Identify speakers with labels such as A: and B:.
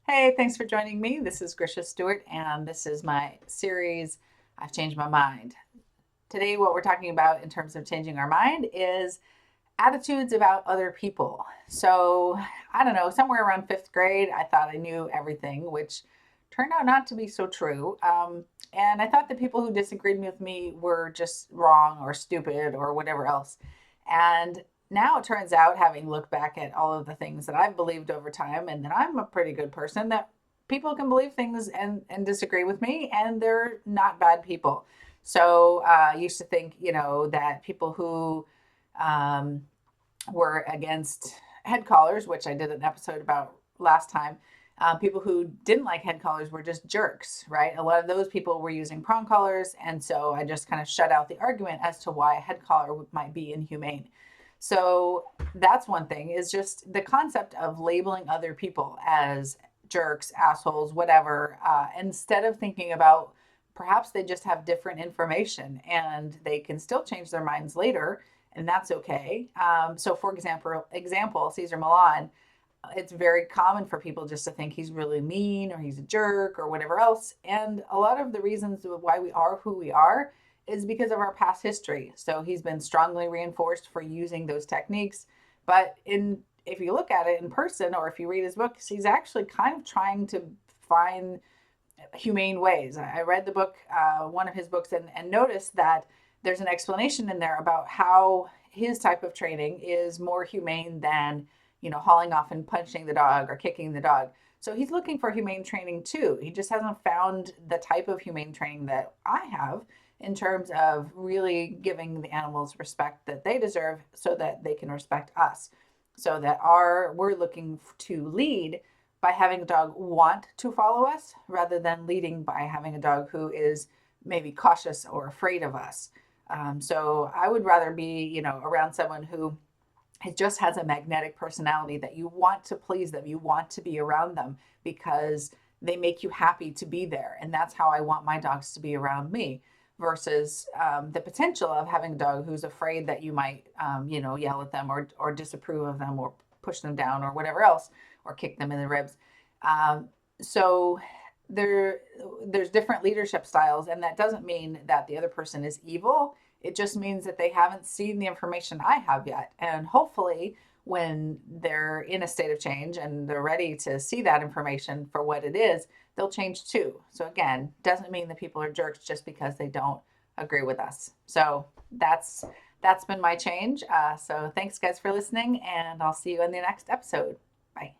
A: Hey, thanks for joining me. This is Grisha Stewart, and this is my series, I've Changed My Mind. Today, what we're talking about in terms of changing our mind is attitudes about other people. So, I don't know, somewhere around fifth grade, I thought I knew everything, which turned out not to be so true. And I thought the people who disagreed with me were just wrong or stupid or whatever else. And now it turns out, having looked back at all of the things that I've believed over time, and that I'm a pretty good person, that people can believe things and disagree with me, and they're not bad people. So I used to think, that people who um, were against head collars, which I did an episode about last time. People who didn't like head collars were just jerks, right? A lot of those people were using prong collars, and so I just kind of shut out the argument as to why a head collar might be inhumane. So that's one thing, is just the concept of labeling other people as jerks, assholes, whatever, instead of thinking about perhaps they just have different information and they can still change their minds later, and that's okay. So, for example, Cesar Millan, it's very common for people just to think he's really mean or he's a jerk or whatever else. And a lot of the reasons why we are who we are is because of our past history. So he's been strongly reinforced for using those techniques. But if you look at it in person or if you read his books, he's actually kind of trying to find humane ways. I read the book, one of his books, and noticed that there's an explanation in there about how his type of training is more humane than, hauling off and punching the dog or kicking the dog. So he's looking for humane training too. He just hasn't found the type of humane training that I have, in terms of really giving the animals respect that they deserve so that they can respect us. So that we're looking to lead by having a dog want to follow us, rather than leading by having a dog who is maybe cautious or afraid of us. So I would rather be, around someone who it just has a magnetic personality, that you want to please them, you want to be around them because they make you happy to be there. And that's how I want my dogs to be around me, versus the potential of having a dog who's afraid that you might, yell at them or disapprove of them or push them down or whatever else, or kick them in the ribs. So there, there's different leadership styles, and that doesn't mean that the other person is evil. It just means that they haven't seen the information I have yet. And hopefully, when they're in a state of change and they're ready to see that information for what it is, they'll change too. So again, doesn't mean that people are jerks just because they don't agree with us. So that's been my change. So thanks guys for listening, and I'll see you in the next episode. Bye.